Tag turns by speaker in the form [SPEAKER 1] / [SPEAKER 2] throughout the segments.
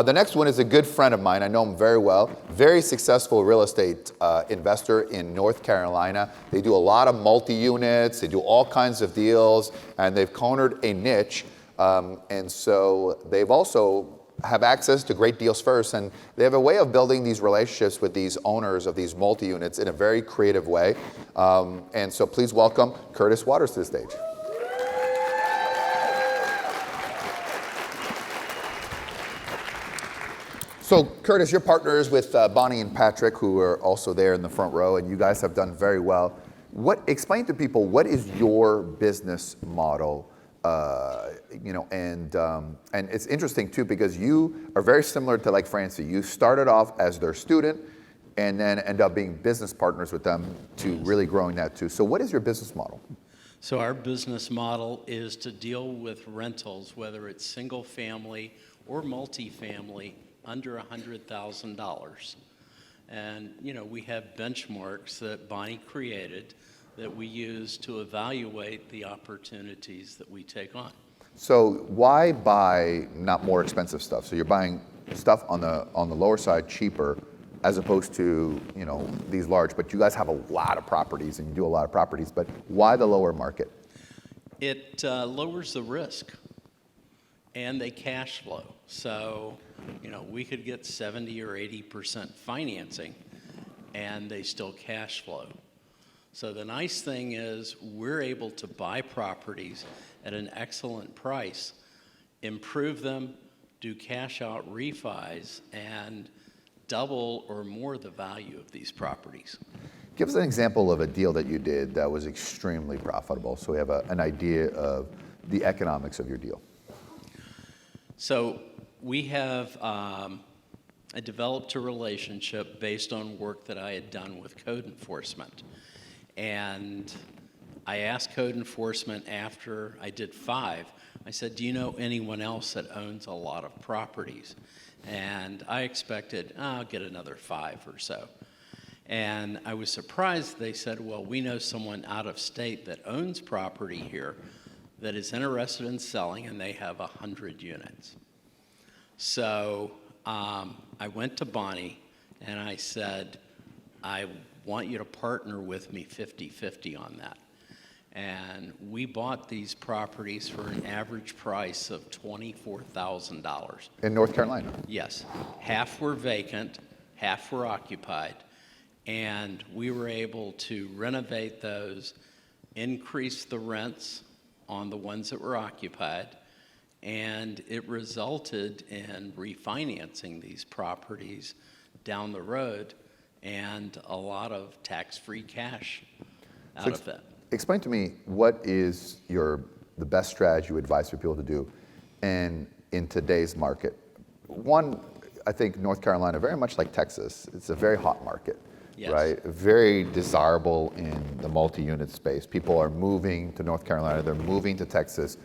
[SPEAKER 1] The next one is a good friend of mine. I know him very well. Very successful real estate investor in North Carolina. They do a lot of multi-units. They do all kinds of deals, and they've cornered a niche. And so they've also have access to great deals first, and they have a way of building these relationships with these owners of these multi-units in a very creative way. And so please welcome Curtis Waters to the stage. So, Curtis, you're partners with Bonnie and Patrick, who are also there in the front row, and you guys have done very well. Explain to people, what is your business model? And it's interesting too, because you are very similar to like Francie. You started off as their student, and then end up being business partners with them to really growing that too. So, what is your business model?
[SPEAKER 2] So our business model is to deal with rentals, whether it's single family or multifamily, under $100,000. And, we have benchmarks that Bonnie created that we use to evaluate the opportunities that we take on.
[SPEAKER 1] So why buy not more expensive stuff? So you're buying stuff on the lower side cheaper, as opposed to, these large, but you guys have a lot of properties and you do a lot of properties, but why the lower market?
[SPEAKER 2] It lowers the risk and they cash flow. So, we could get 70 or 80% financing and they still cash flow. So the nice thing is we're able to buy properties at an excellent price, improve them, do cash out refis, and double or more the value of these properties.
[SPEAKER 1] Give us an example of a deal that you did that was extremely profitable, so we have an idea of the economics of your deal.
[SPEAKER 2] So we have I developed a relationship based on work that I had done with code enforcement. And I asked code enforcement after I did 5, I said, do you know anyone else that owns a lot of properties? And I expected, I'll get another 5 or so. And I was surprised. They said, well, we know someone out of state that owns property here that is interested in selling, and they have 100 units. So I went to Bonnie and I said, I want you to partner with me 50-50 on that. And we bought these properties for an average price of $24,000.
[SPEAKER 1] In North Carolina?
[SPEAKER 2] Yes. Half were vacant, half were occupied. And we were able to renovate those, increase the rents on the ones that were occupied, and it resulted in refinancing these properties down the road and a lot of tax-free cash out of that.
[SPEAKER 1] Explain to me, what is the best strategy you advise for people to do in today's market? One, I think North Carolina, very much like Texas, it's a very hot market. Yes. Right? Very desirable in the multi-unit space. People are moving to North Carolina, they're moving to Texas.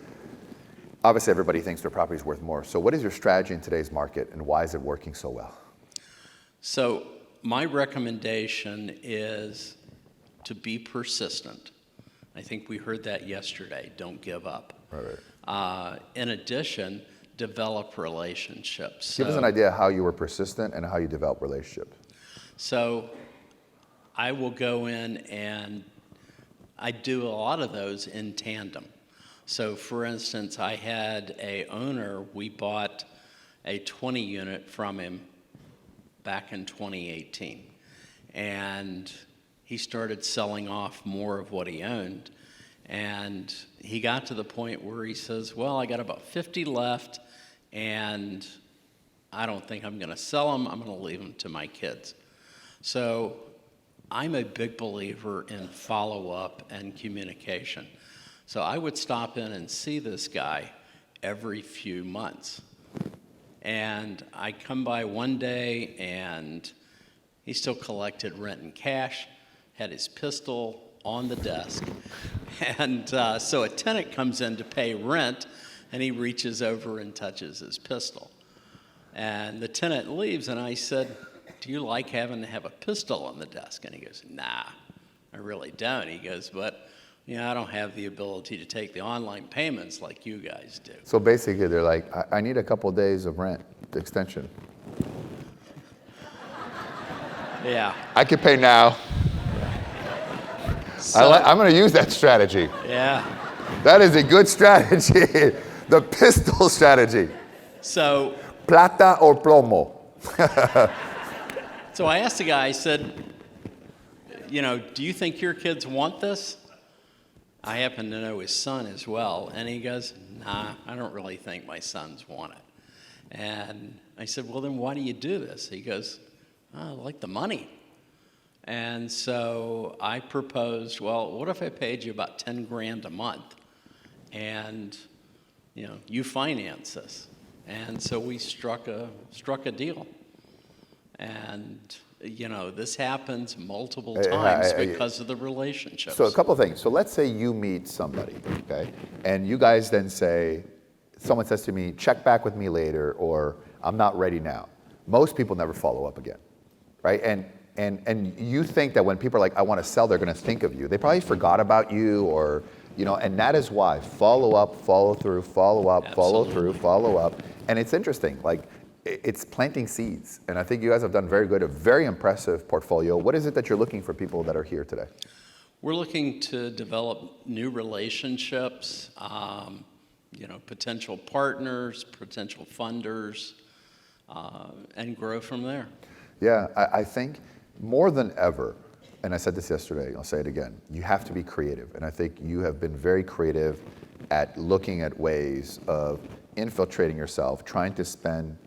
[SPEAKER 1] Obviously, everybody thinks their property is worth more. So what is your strategy in today's market, and why is it working so well?
[SPEAKER 2] So my recommendation is to be persistent. I think we heard that yesterday, don't give up.
[SPEAKER 1] Right.
[SPEAKER 2] In addition, develop relationships.
[SPEAKER 1] Give us an idea how you were persistent and how you develop relationships.
[SPEAKER 2] So I will go in and I do a lot of those in tandem. So for instance, I had a owner, we bought a 20 unit from him back in 2018. And he started selling off more of what he owned. And he got to the point where he says, well, I got about 50 left and I don't think I'm gonna sell them, I'm gonna leave them to my kids. So I'm a big believer in follow-up and communication. So I would stop in and see this guy every few months. And I come by one day and he still collected rent in cash, had his pistol on the desk. And so a tenant comes in to pay rent and he reaches over and touches his pistol. And the tenant leaves and I said, do you like having to have a pistol on the desk? And he goes, nah, I really don't. He goes, but I don't have the ability to take the online payments like you guys do.
[SPEAKER 1] So basically, they're like, I need a couple of days of rent extension.
[SPEAKER 2] Yeah.
[SPEAKER 1] I can pay now.
[SPEAKER 2] So,
[SPEAKER 1] I'm going to use that strategy.
[SPEAKER 2] yeah.
[SPEAKER 1] That is a good strategy. The pistol strategy.
[SPEAKER 2] So,
[SPEAKER 1] Plata or plomo.
[SPEAKER 2] so I asked the guy, I said, do you think your kids want this? I happen to know his son as well. And he goes, nah, I don't really think my sons want it. And I said, well, then why do you do this? He goes, I like the money. And so I proposed, well, what if I paid you about 10 grand a month and, you finance this? And so we struck a deal. And, this happens multiple times because of the relationships.
[SPEAKER 1] So a couple of things. So let's say you meet somebody, okay? And you guys then say, someone says to me, check back with me later, or I'm not ready now. Most people never follow up again, right? And you think that when people are like, I want to sell, they're going to think of you. They probably forgot about you, or, and that is why follow up, follow through, follow up, follow through, follow up. And it's interesting, like it's planting seeds. And I think you guys have done very good, a very impressive portfolio. What is it that you're looking for people that are here today?
[SPEAKER 2] We're looking to develop new relationships, potential partners, potential funders, and grow from there.
[SPEAKER 1] Yeah, I think more than ever, and I said this yesterday, I'll say it again, you have to be creative. And I think you have been very creative at looking at ways of infiltrating yourself, trying to spend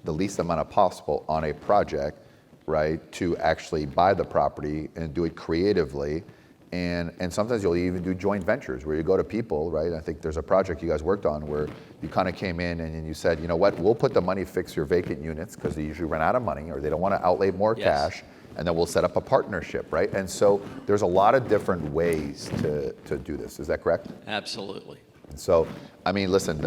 [SPEAKER 1] the least amount of possible on a project, right, to actually buy the property and do it creatively. And sometimes you'll even do joint ventures where you go to people, right? I think there's a project you guys worked on where you kind of came in and you said, you know what, we'll put the money to fix your vacant units because they usually run out of money or they don't want to outlay more cash, and then we'll set up a partnership, right? And so there's a lot of different ways to do this. Is that correct?
[SPEAKER 2] Absolutely.
[SPEAKER 1] So, I mean, listen,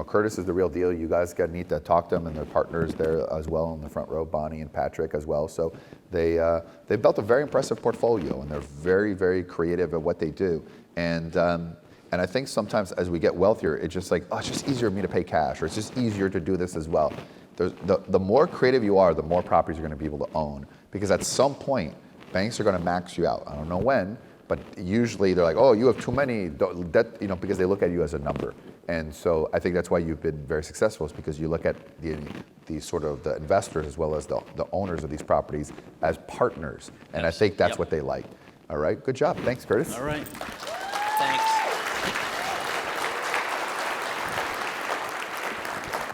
[SPEAKER 1] Curtis is the real deal. You guys need to talk to them and their partners there as well in the front row, Bonnie and Patrick as well. So they've built a very impressive portfolio and they're very, very creative at what they do. And I think sometimes as we get wealthier, it's just like, it's just easier for me to pay cash, or it's just easier to do this as well. The more creative you are, the more properties you're going to be able to own, because at some point, banks are going to max you out. I don't know when, but usually they're like, oh, you have too many, because they look at you as a number. And so I think that's why you've been very successful, is because you look at the sort of the investors as well as the owners of these properties as partners. And I think that's what they like. All right, good job. Thanks, Curtis.
[SPEAKER 2] All right.